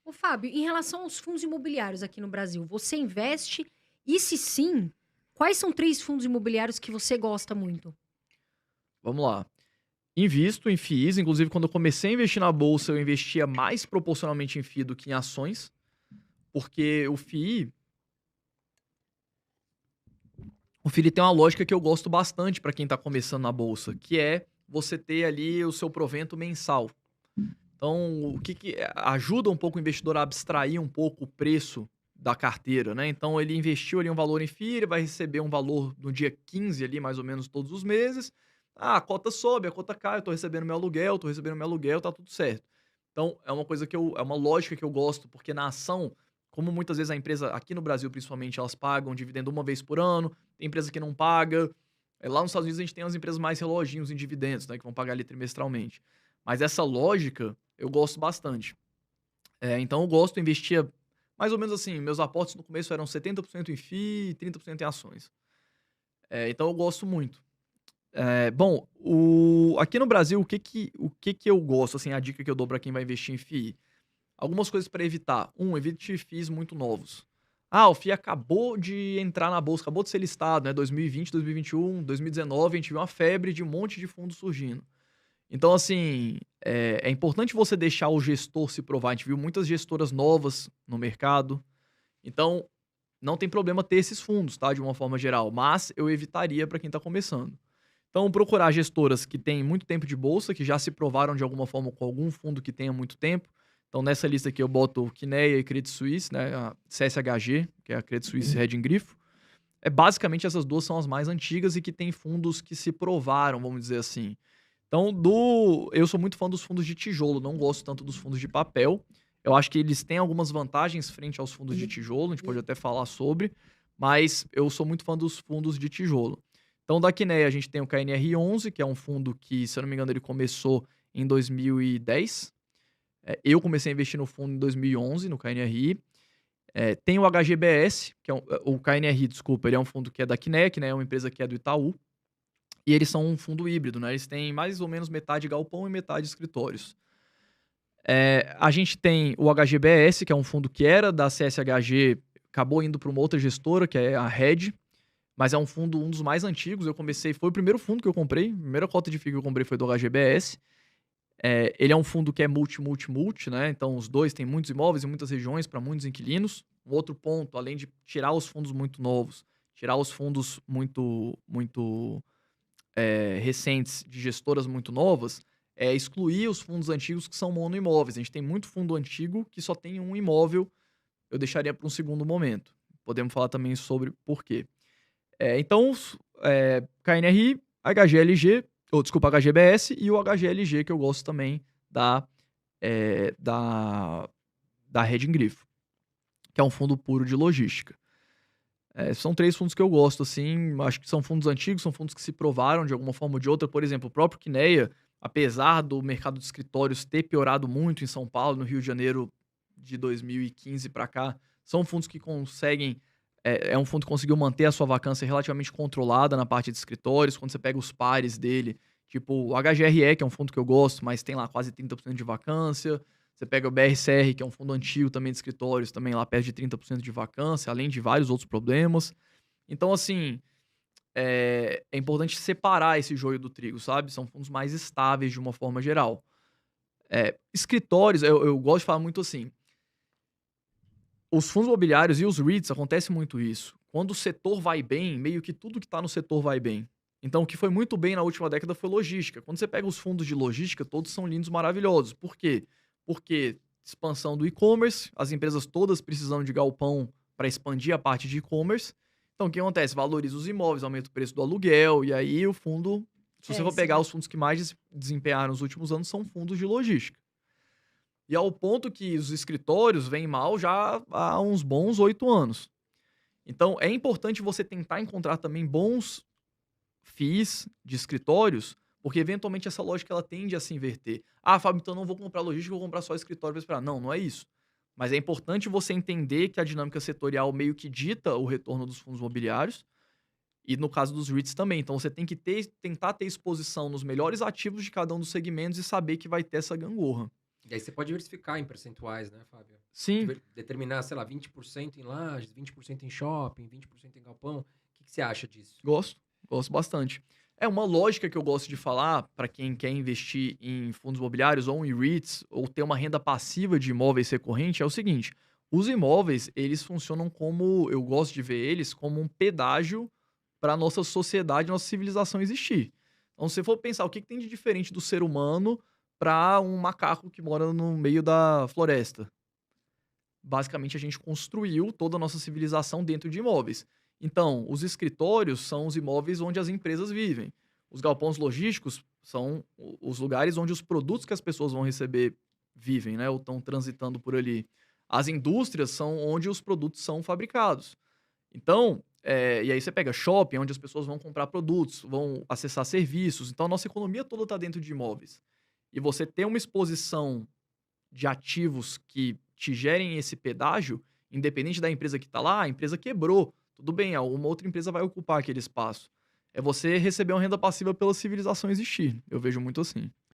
Ô, Fábio, em relação aos fundos imobiliários aqui no Brasil, você investe? E se sim, quais são 3 fundos imobiliários que você gosta muito? Vamos lá. Invisto em FIIs, inclusive quando eu comecei a investir na bolsa, eu investia mais proporcionalmente em FII do que em ações, porque o FII ele tem uma lógica que eu gosto bastante para quem está começando na bolsa, que é você ter ali o seu provento mensal. Então, o que ajuda um pouco o investidor a abstrair um pouco o preço da carteira, né? Então, ele investiu ali um valor em FII, ele vai receber um valor no dia 15 ali, mais ou menos, todos os meses. Ah, a cota sobe, a cota cai, eu tô recebendo meu aluguel, tá tudo certo. Então, é uma coisa é uma lógica que eu gosto, porque na ação, como muitas vezes a empresa, aqui no Brasil principalmente, elas pagam dividendo uma vez por ano, tem empresa que não paga. Lá nos Estados Unidos a gente tem as empresas mais reloginhos em dividendos, né, que vão pagar ali trimestralmente. Mas essa lógica eu gosto bastante. Então eu gosto, investia mais ou menos assim, meus aportes no começo eram 70% em FII e 30% em ações. Então eu gosto muito. Bom, aqui no Brasil, o que que eu gosto, assim, a dica que eu dou para quem vai investir em FII? Algumas coisas para evitar. Evite FIIs muito novos. Ah, o FII acabou de entrar na bolsa, acabou de ser listado, né? 2020, 2021, 2019, a gente viu uma febre de um monte de fundos surgindo. Então, assim, é importante você deixar o gestor se provar. A gente viu muitas gestoras novas no mercado. Então, não tem problema ter esses fundos, tá? De uma forma geral. Mas eu evitaria para quem está começando. Então, procurar gestoras que têm muito tempo de bolsa, que já se provaram de alguma forma com algum fundo que tenha muito tempo. Então, nessa lista aqui eu boto Kinea e Credit Suisse, né? A CSHG, que é a Credit Suisse Hedging Grifo. Basicamente, essas duas são as mais antigas e que têm fundos que se provaram, vamos dizer assim. Então, eu sou muito fã dos fundos de tijolo, não gosto tanto dos fundos de papel. Eu acho que eles têm algumas vantagens frente aos fundos de tijolo, a gente pode até falar sobre, mas eu sou muito fã dos fundos de tijolo. Então, da Kinea, a gente tem o KNR11, que é um fundo que, se eu não me engano, ele começou em 2010. Eu comecei a investir no fundo em 2011, no KNRI. Tem o HGBS, que é o KNRI, desculpa, ele é um fundo que é da Kinea, que é uma empresa que é do Itaú. E eles são um fundo híbrido, né, eles têm mais ou menos metade galpão e metade escritórios. A gente tem o HGBS, que é um fundo que era da CSHG, acabou indo para uma outra gestora, que é a Red, mas é um fundo um dos mais antigos, foi o primeiro fundo que eu comprei, a primeira cota de FII que eu comprei foi do HGBS. Ele é um fundo que é multi, né, então os 2 têm muitos imóveis em muitas regiões para muitos inquilinos. Um outro ponto, além de tirar os fundos muito novos, tirar os fundos muito recentes de gestoras muito novas, é excluir os fundos antigos que são monoimóveis. A gente tem muito fundo antigo que só tem um imóvel, eu deixaria para um segundo momento. Podemos falar também sobre por quê. Então, KNRI, HGLG, ou desculpa, HGBS e o HGLG, que eu gosto também da, eh, da, da Reding Grifo, que é um fundo puro de logística. São 3 fundos que eu gosto, assim, acho que são fundos antigos, são fundos que se provaram de alguma forma ou de outra. Por exemplo, o próprio Kinea, apesar do mercado de escritórios ter piorado muito em São Paulo, no Rio de Janeiro de 2015 para cá, são fundos que conseguem um fundo que conseguiu manter a sua vacância relativamente controlada na parte de escritórios. Quando você pega os pares dele, tipo o HGRE, que é um fundo que eu gosto, mas tem lá quase 30% de vacância. Você pega o BRCR, que é um fundo antigo também de escritórios, também lá perto de 30% de vacância, além de vários outros problemas. Então, assim, é importante separar esse joio do trigo, sabe? São fundos mais estáveis de uma forma geral. Escritórios, eu gosto de falar muito assim, os fundos imobiliários e os REITs, acontece muito isso. Quando o setor vai bem, meio que tudo que está no setor vai bem. Então, o que foi muito bem na última década foi logística. Quando você pega os fundos de logística, todos são lindos, maravilhosos. Por quê? Porque expansão do e-commerce, as empresas todas precisando de galpão para expandir a parte de e-commerce. Então, o que acontece? Valoriza os imóveis, aumenta o preço do aluguel, e aí o fundo. Se você for pegar Sim. os fundos que mais desempenharam nos últimos anos, são fundos de logística. E ao ponto que os escritórios vêm mal já há uns bons 8 anos. Então, é importante você tentar encontrar também bons FIIs de escritórios, porque eventualmente essa lógica ela tende a se inverter. Ah, Fábio, então não vou comprar logística, vou comprar só escritório para esperar. Não, não é isso. Mas é importante você entender que a dinâmica setorial meio que dita o retorno dos fundos imobiliários, e no caso dos REITs também. Então você tem que tentar ter exposição nos melhores ativos de cada um dos segmentos e saber que vai ter essa gangorra. E aí você pode diversificar em percentuais, né, Fábio? Sim, Determinar, sei lá, 20% em lajes, 20% em shopping, 20% em galpão. O que você acha disso? gosto bastante. É uma lógica que eu gosto de falar para quem quer investir em fundos imobiliários ou em REITs ou ter uma renda passiva de imóveis recorrente é o seguinte: os imóveis, eles funcionam como, eu gosto de ver eles como um pedágio para nossa sociedade, nossa civilização existir. Então, se você for pensar o que tem de diferente do ser humano para um macaco que mora no meio da floresta, basicamente a gente construiu toda a nossa civilização dentro de imóveis. Então, os escritórios são os imóveis onde as empresas vivem. Os galpões logísticos são os lugares onde os produtos que as pessoas vão receber vivem, né? Ou estão transitando por ali. As indústrias são onde os produtos são fabricados. Então, e aí você pega shopping, onde as pessoas vão comprar produtos, vão acessar serviços. Então, a nossa economia toda está dentro de imóveis. E você ter uma exposição de ativos que te gerem esse pedágio, independente da empresa que está lá, a empresa quebrou. Tudo bem, uma outra empresa vai ocupar aquele espaço. É você receber uma renda passiva pela civilização existir. Eu vejo muito assim.